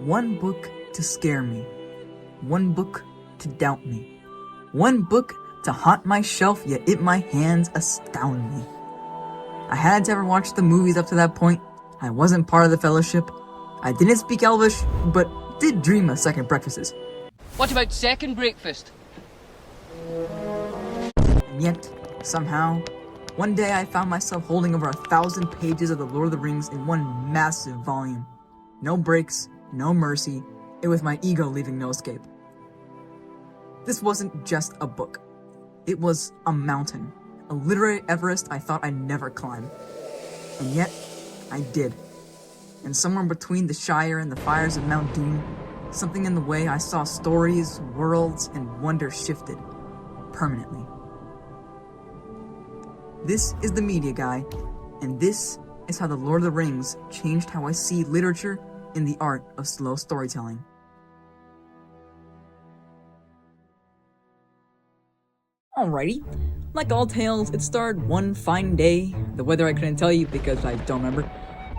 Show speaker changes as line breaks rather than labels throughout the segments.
One book to scare me. One book to doubt me. One book to haunt my shelf, yet in my hands astound me. I hadn't ever watched the movies up to that point. I wasn't part of the fellowship. I didn't speak Elvish, but did dream of second breakfasts.
What about second breakfast?
And yet, somehow, one day I found myself holding over 1,000 pages of The Lord of the Rings in one massive volume. No breaks, no mercy, it was my ego leaving no escape. This wasn't just a book. It was a mountain, a literary Everest I thought I'd never climb. And yet, I did. And somewhere between the Shire and the fires of Mount Doom, something in the way I saw stories, worlds, and wonder shifted permanently. This is the Media Guy, and this is how The Lord of the Rings changed how I see literature and the art of slow storytelling. Alrighty, like all tales, it started one fine day. The weather I couldn't tell you because I don't remember.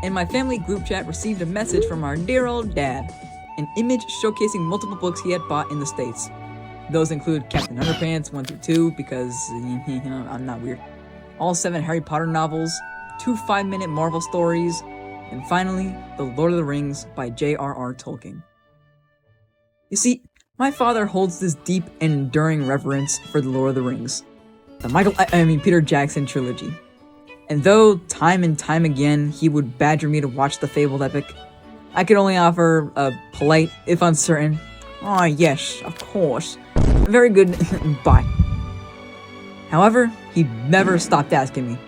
And my family group chat received a message from our dear old dad, an image showcasing multiple books he had bought in the States. Those include Captain Underpants 1 through 2 because, I'm not weird. All 7 Harry Potter novels, 2 5-minute Marvel stories, and finally, The Lord of the Rings by J.R.R. Tolkien. You see, my father holds this deep and enduring reverence for The Lord of the Rings, the Peter Jackson trilogy. And though time and time again he would badger me to watch the fabled epic, I could only offer a polite, if uncertain, "Ah, yes, of course. Very good, bye." However, he never stopped asking me.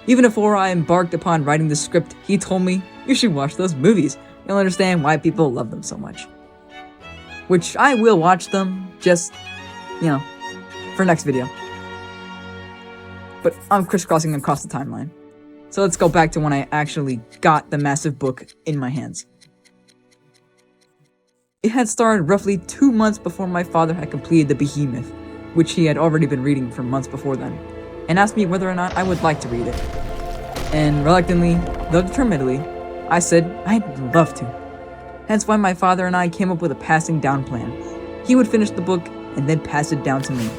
Even before I embarked upon writing the script, he told me, "You should watch those movies. You'll understand why people love them so much." Which I will watch them, just, for next video. But I'm crisscrossing across the timeline. So let's go back to when I actually got the massive book in my hands. It had started roughly 2 months before my father had completed the Behemoth, which he had already been reading for months before then, and asked me whether or not I would like to read it. And reluctantly, though determinedly, I said I'd love to. Hence why my father and I came up with a passing down plan. He would finish the book and then pass it down to me.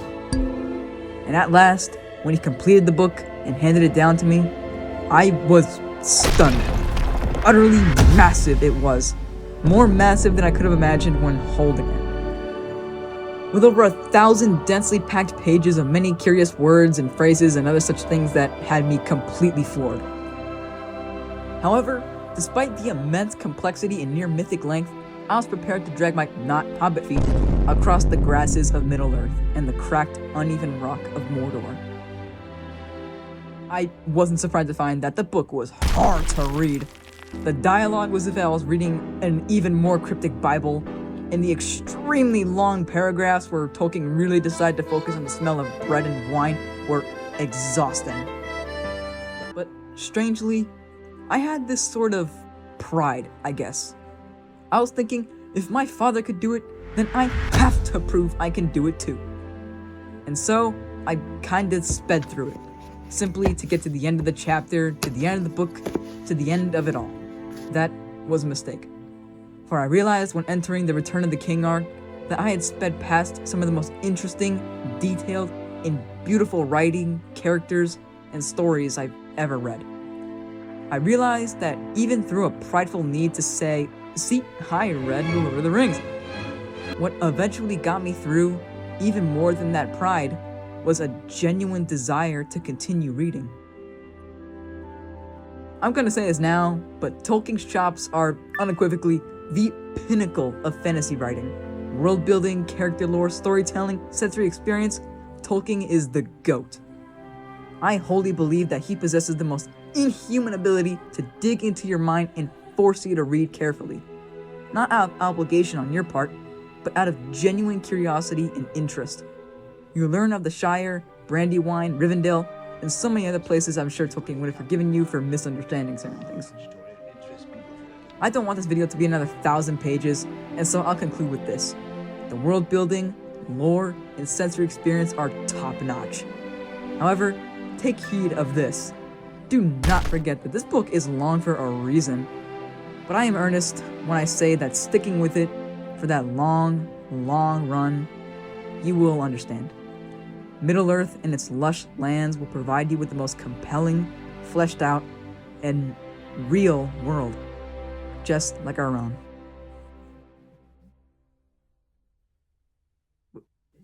And at last, when he completed the book and handed it down to me, I was stunned. Utterly massive it was. More massive than I could have imagined when holding it. With over 1,000 densely packed pages of many curious words and phrases and other such things that had me completely floored. However, despite the immense complexity and near mythic length, I was prepared to drag my not hobbit feet across the grasses of Middle-earth and the cracked, uneven rock of Mordor. I wasn't surprised to find that the book was hard to read. The dialogue was as if I was reading an even more cryptic Bible, and the extremely long paragraphs where Tolkien really decided to focus on the smell of bread and wine were exhausting. But strangely, I had this sort of pride, I guess. I was thinking, if my father could do it, then I have to prove I can do it too. And so, I kinda sped through it, simply to get to the end of the chapter, to the end of the book, to the end of it all. That was a mistake. For I realized when entering the Return of the King arc that I had sped past some of the most interesting, detailed, and beautiful writing, characters, and stories I've ever read. I realized that even through a prideful need to say, "See, I read The Lord of the Rings," what eventually got me through, even more than that pride, was a genuine desire to continue reading. I'm gonna say this now, but Tolkien's chops are unequivocally the pinnacle of fantasy writing. World building, character lore, storytelling, sensory experience, Tolkien is the GOAT. I wholly believe that he possesses the most inhuman ability to dig into your mind and force you to read carefully. Not out of obligation on your part, but out of genuine curiosity and interest. You learn of the Shire, Brandywine, Rivendell, and so many other places I'm sure Tolkien would have forgiven you for misunderstanding certain things. I don't want this video to be another 1,000 pages, and so I'll conclude with this. The world building, lore, and sensory experience are top notch. However, take heed of this. Do not forget that this book is long for a reason. But I am earnest when I say that sticking with it for that long, long run, you will understand. Middle-earth and its lush lands will provide you with the most compelling, fleshed out, and real world, just like our own.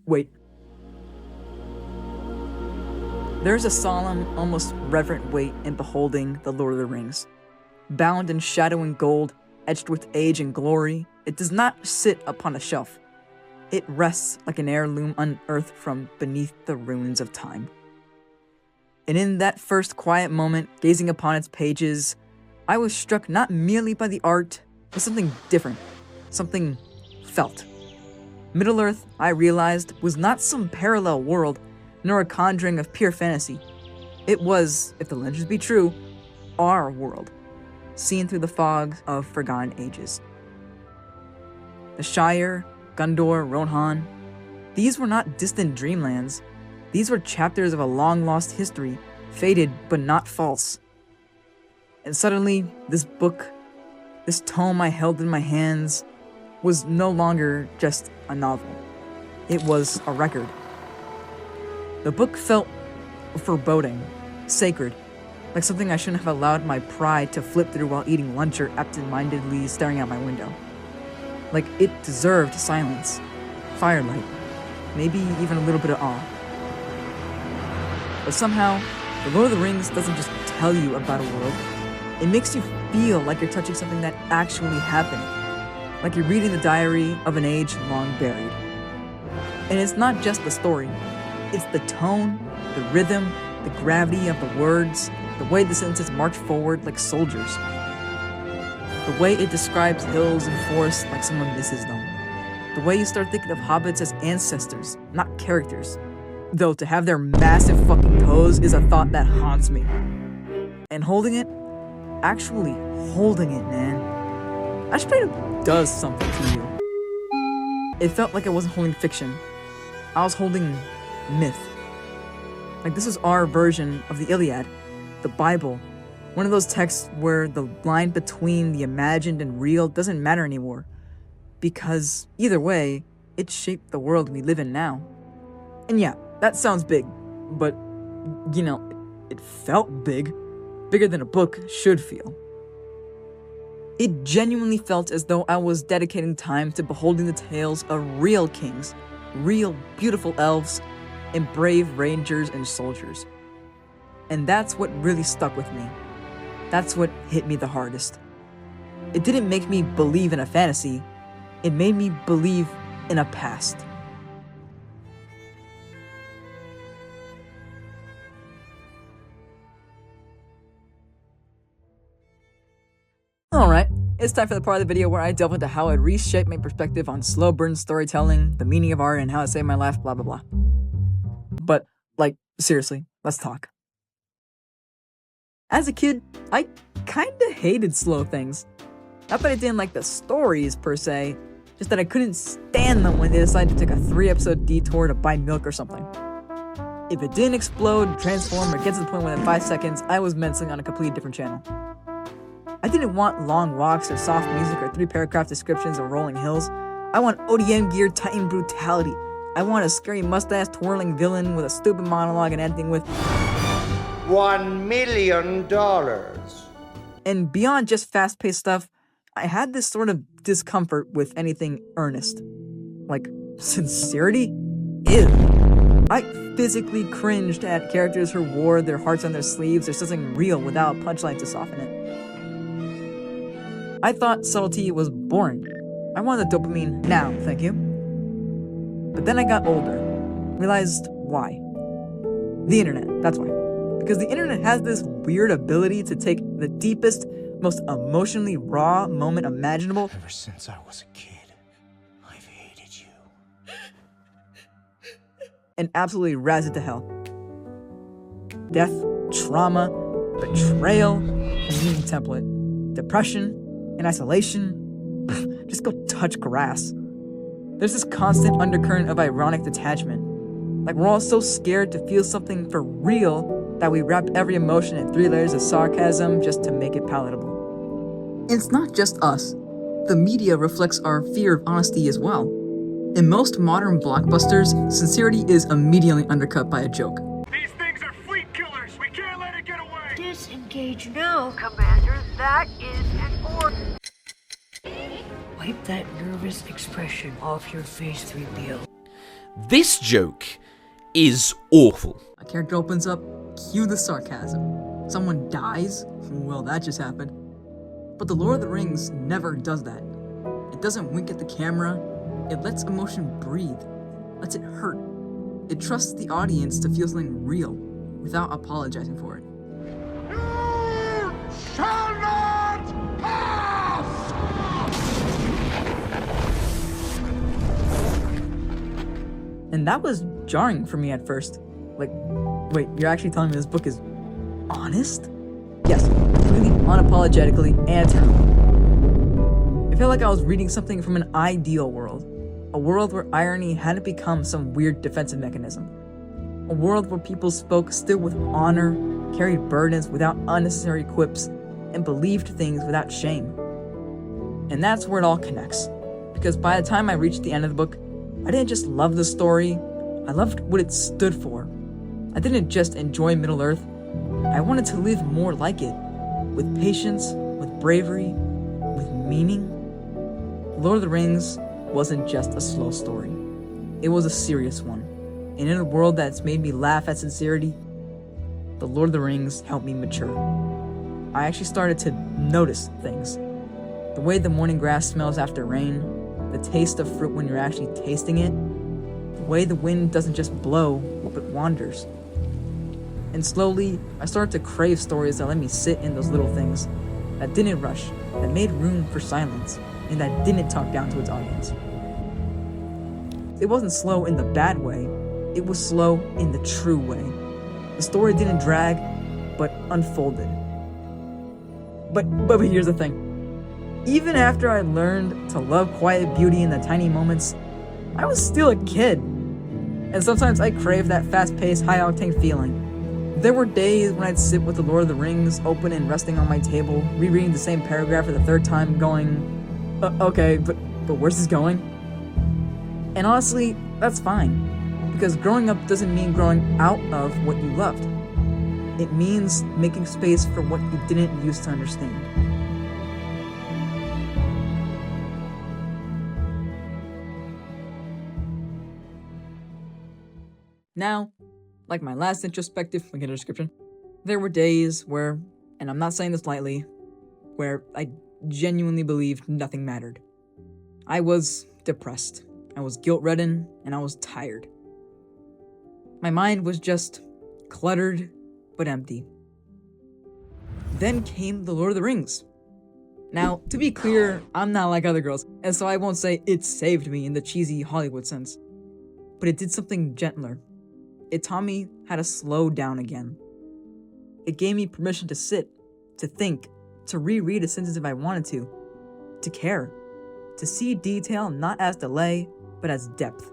Wait. There's a solemn, almost reverent weight in beholding the Lord of the Rings. Bound in shadow and gold, etched with age and glory, it does not sit upon a shelf. It rests like an heirloom unearthed from beneath the ruins of time. And in that first quiet moment, gazing upon its pages, I was struck not merely by the art, but something different, something felt. Middle-earth, I realized, was not some parallel world, nor a conjuring of pure fantasy. It was, if the legends be true, our world, seen through the fog of forgotten ages. The Shire, Gondor, Rohan, these were not distant dreamlands. These were chapters of a long-lost history, faded but not false. And suddenly, this book, this tome I held in my hands, was no longer just a novel. It was a record. The book felt foreboding, sacred, like something I shouldn't have allowed my pride to flip through while eating lunch or absent-mindedly staring out my window. Like it deserved silence, firelight, maybe even a little bit of awe. But somehow, The Lord of the Rings doesn't just tell you about a world, it makes you feel like you're touching something that actually happened, like you're reading the diary of an age long buried. And it's not just the story, it's the tone, the rhythm, the gravity of the words, the way the sentences march forward like soldiers. The way it describes hills and forests like someone misses them. The way you start thinking of hobbits as ancestors, not characters. Though to have their massive fucking toes is a thought that haunts me. And holding it, actually holding it, man, that straight up does something to you. It felt like I wasn't holding fiction. I was holding myth. Like this is our version of the Iliad, the Bible. One of those texts where the line between the imagined and real doesn't matter anymore. Because either way, it shaped the world we live in now. And yeah, that sounds big, but you know, it felt big. Bigger than a book should feel. It genuinely felt as though I was dedicating time to beholding the tales of real kings, real beautiful elves, and brave rangers and soldiers. And that's what really stuck with me. That's what hit me the hardest. It didn't make me believe in a fantasy, it made me believe in a past. Alright, it's time for the part of the video where I delve into how it reshaped my perspective on slow burn storytelling, the meaning of art, and how it saved my life, blah blah blah. But, like, seriously, let's talk. As a kid, I kinda hated slow things. Not that I didn't like the stories per se, just that I couldn't stand them when they decided to take a 3-episode detour to buy milk or something. If it didn't explode, transform, or get to the point within 5 seconds, I was mentally on a completely different channel. I didn't want long walks or soft music or 3-paragraph descriptions of rolling hills. I want ODM gear Titan brutality. I want a scary mustache twirling villain with a stupid monologue and ending with
$1 million.
And beyond just fast-paced stuff, I had this sort of discomfort with anything earnest. Like, sincerity? Ew. I physically cringed at characters who wore their hearts on their sleeves or something real without a punchline to soften it. I thought subtlety was boring. I wanted the dopamine now, thank you. But then I got older, realized why. The internet, that's why. Because the internet has this weird ability to take the deepest, most emotionally raw moment imaginable.
Ever since I was a kid, I've hated you.
And absolutely razz it to hell. Death, trauma, betrayal, community template, depression, and isolation. Just go touch grass. There's this constant undercurrent of ironic detachment. Like we're all so scared to feel something for real that we wrap every emotion in 3 layers of sarcasm just to make it palatable. It's not just us. The media reflects our fear of honesty as well. In most modern blockbusters, sincerity is immediately undercut by a joke.
These things are fleet killers. We can't let it get away.
Disengage now, Commander. That is an order. Wipe that nervous expression off your face, 3PO.
This joke is awful.
A character opens up, cue the sarcasm. Someone dies? Well, that just happened. But The Lord of the Rings never does that. It doesn't wink at the camera. It lets emotion breathe, lets it hurt. It trusts the audience to feel something real without apologizing for it.
You shall not pass!
And that was jarring for me at first. Like, wait, you're actually telling me this book is honest? Yes, really unapologetically and eternally. It felt like I was reading something from an ideal world. A world where irony hadn't become some weird defensive mechanism. A world where people spoke still with honor, carried burdens without unnecessary quips, and believed things without shame. And that's where it all connects. Because by the time I reached the end of the book, I didn't just love the story, I loved what it stood for. I didn't just enjoy Middle-earth, I wanted to live more like it. With patience, with bravery, with meaning. Lord of the Rings wasn't just a slow story. It was a serious one. And in a world that's made me laugh at sincerity, The Lord of the Rings helped me mature. I actually started to notice things. The way the morning grass smells after rain, the taste of fruit when you're actually tasting it, the way the wind doesn't just blow, but wanders. And slowly, I started to crave stories that let me sit in those little things, that didn't rush, that made room for silence, and that didn't talk down to its audience. It wasn't slow in the bad way, it was slow in the true way. The story didn't drag, but unfolded. But here's the thing. Even after I learned to love quiet beauty in the tiny moments, I was still a kid. And sometimes I craved that fast-paced, high-octane feeling. There were days when I'd sit with The Lord of the Rings open and resting on my table, rereading the same paragraph for the third time, going, okay, but where's this going? And honestly, that's fine, because growing up doesn't mean growing out of what you loved. It means making space for what you didn't used to understand. Now, like my last introspective, link in the description, there were days where, and I'm not saying this lightly, where I genuinely believed nothing mattered. I was depressed, I was guilt-ridden, and I was tired. My mind was just cluttered, but empty. Then came The Lord of the Rings. Now, to be clear, I'm not like other girls, and so I won't say it saved me in the cheesy Hollywood sense. But it did something gentler. It taught me how to slow down again. It gave me permission to sit, to think, to reread a sentence if I wanted to care, to see detail not as delay, but as depth.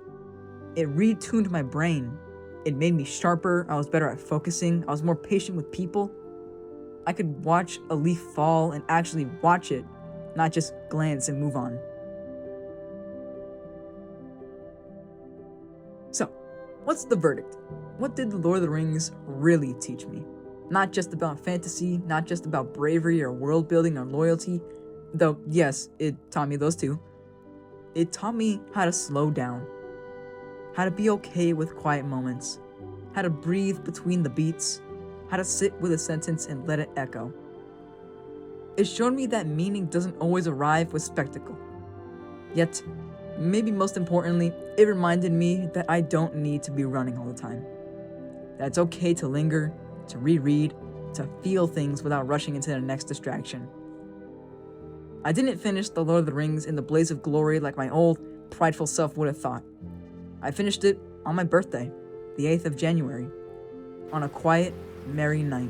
It retuned my brain. It made me sharper, I was better at focusing, I was more patient with people. I could watch a leaf fall and actually watch it, not just glance and move on. So, what's the verdict? What did The Lord of the Rings really teach me? Not just about fantasy, not just about bravery or world building or loyalty, though yes, it taught me those too. It taught me how to slow down, how to be okay with quiet moments, how to breathe between the beats, how to sit with a sentence and let it echo. It showed me that meaning doesn't always arrive with spectacle. Yet, maybe most importantly, it reminded me that I don't need to be running all the time. That it's okay to linger, to reread, to feel things without rushing into the next distraction. I didn't finish The Lord of the Rings in the blaze of glory like my old, prideful self would have thought. I finished it on my birthday, the 8th of January, on a quiet, merry night.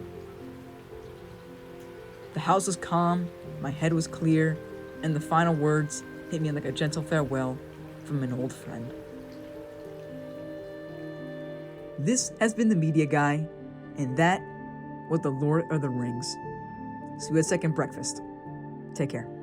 The house was calm, my head was clear, and the final words hit me like a gentle farewell from an old friend. This has been the Media Guy, and that was The Lord of the Rings. See you at second breakfast. Take care.